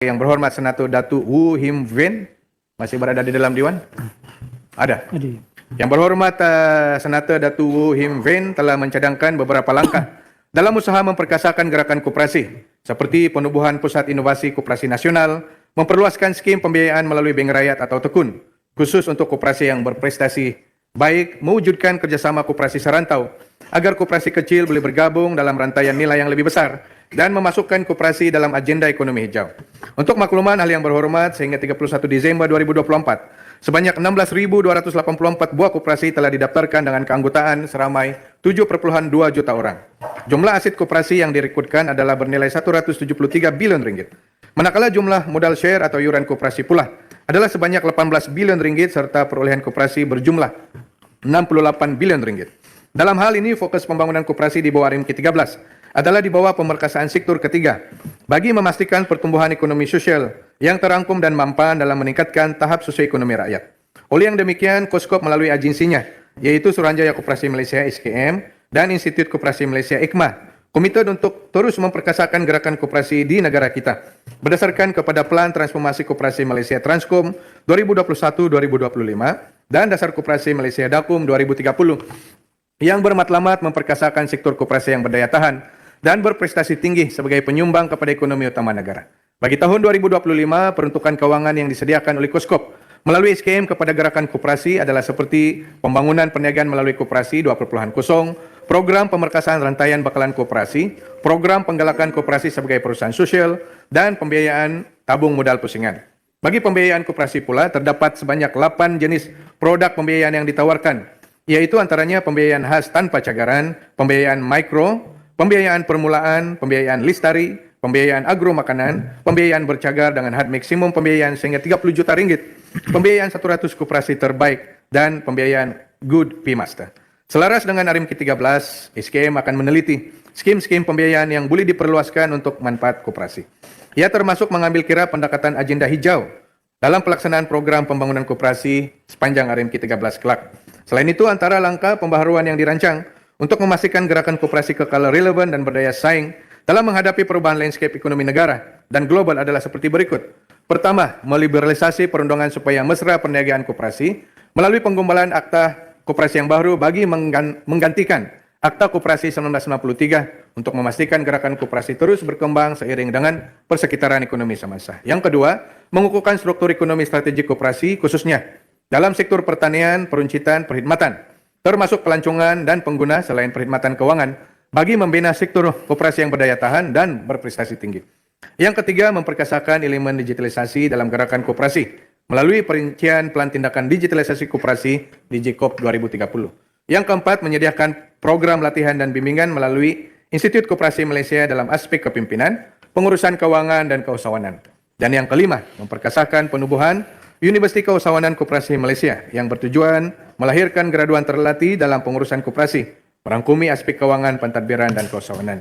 Yang berhormat Senator Datuk Woo Him Wen masih berada di dalam Dewan? Ada. Yang berhormat Senator Datuk Woo Him Wen telah mencadangkan beberapa langkah dalam usaha memperkasakan gerakan koperasi seperti penubuhan Pusat Inovasi Koperasi Nasional, memperluaskan skim pembiayaan melalui Bank Rakyat atau Tekun, khusus untuk koperasi yang berprestasi baik, mewujudkan kerjasama koperasi serantau agar koperasi kecil boleh bergabung dalam rantaian nilai yang lebih besar dan memasukkan koperasi dalam agenda ekonomi hijau. Untuk makluman ahli yang berhormat, sehingga 31 Desember 2024, sebanyak 16.284 buah koperasi telah didaftarkan dengan keanggotaan seramai 7,2 juta orang. Jumlah aset koperasi yang direkrutkan adalah bernilai 173 bilion ringgit. Manakala jumlah modal share atau iuran koperasi pula adalah sebanyak 18 bilion ringgit serta perolehan koperasi berjumlah 68 bilion ringgit. Dalam hal ini, fokus pembangunan koperasi di bawah RIM ke-13 adalah di bawah pemerkasaan sektor ketiga bagi memastikan pertumbuhan ekonomi sosial yang terangkum dan mampan dalam meningkatkan tahap sosioekonomi rakyat. Oleh yang demikian, Koskop melalui agensinya, yaitu Suruhanjaya Koperasi Malaysia SKM dan Institut Koperasi Malaysia IKMA, komited untuk terus memperkasakan gerakan koperasi di negara kita berdasarkan kepada Plan Transformasi Koperasi Malaysia Transkom 2021-2025 dan Dasar Koperasi Malaysia Dakum 2030 yang bermatlamat memperkasakan sektor koperasi yang berdaya tahan dan berprestasi tinggi sebagai penyumbang kepada ekonomi utama negara. Bagi tahun 2025, peruntukan kewangan yang disediakan oleh Koskop melalui SKM kepada gerakan koperasi adalah seperti pembangunan perniagaan melalui koperasi 2.0, program pemerkasaan rantaian bekalan koperasi, program penggalakan koperasi sebagai perusahaan sosial, dan pembiayaan tabung modal pusingan. Bagi pembiayaan koperasi pula, terdapat sebanyak 8 jenis produk pembiayaan yang ditawarkan, yaitu antaranya pembiayaan khas tanpa cagaran, pembiayaan mikro, pembiayaan permulaan, pembiayaan listari, pembiayaan agro makanan, pembiayaan bercagar dengan had maksimum pembiayaan sehingga 30 juta ringgit, pembiayaan 100 koperasi terbaik, dan pembiayaan Good P Master. Selaras dengan RIM ke-13, SKM akan meneliti skim-skim pembiayaan yang boleh diperluaskan untuk manfaat koperasi. Ia termasuk mengambil kira pendekatan agenda hijau dalam pelaksanaan program pembangunan koperasi sepanjang RIM ke-13 kelak. Selain itu, antara langkah pembaharuan yang dirancang untuk memastikan gerakan koperasi kekal relevan dan berdaya saing dalam menghadapi perubahan landscape ekonomi negara dan global adalah seperti berikut. Pertama, meliberalisasi perundangan supaya mesra perniagaan koperasi melalui penggombalan akta koperasi yang baru bagi menggantikan Akta Koperasi 1993 untuk memastikan gerakan koperasi terus berkembang seiring dengan persekitaran ekonomi semasa. Yang kedua, mengukuhkan struktur ekonomi strategik koperasi khususnya dalam sektor pertanian, peruncitan, perkhidmatan, termasuk pelancongan dan pengguna selain perkhidmatan keuangan bagi membina sektor koperasi yang berdaya tahan dan berprestasi tinggi. Yang ketiga, memperkasakan elemen digitalisasi dalam gerakan koperasi melalui perincian Plan Tindakan Digitalisasi Koperasi DigiKop 2030. Yang keempat, menyediakan program latihan dan bimbingan melalui Institut Koperasi Malaysia dalam aspek kepimpinan, pengurusan keuangan dan keusahawanan. Dan yang kelima, memperkasakan penubuhan Universiti Keusahawanan Koperasi Malaysia yang bertujuan melahirkan graduan terlatih dalam pengurusan koperasi, merangkumi aspek keuangan, pentadbiran dan keusahawanan.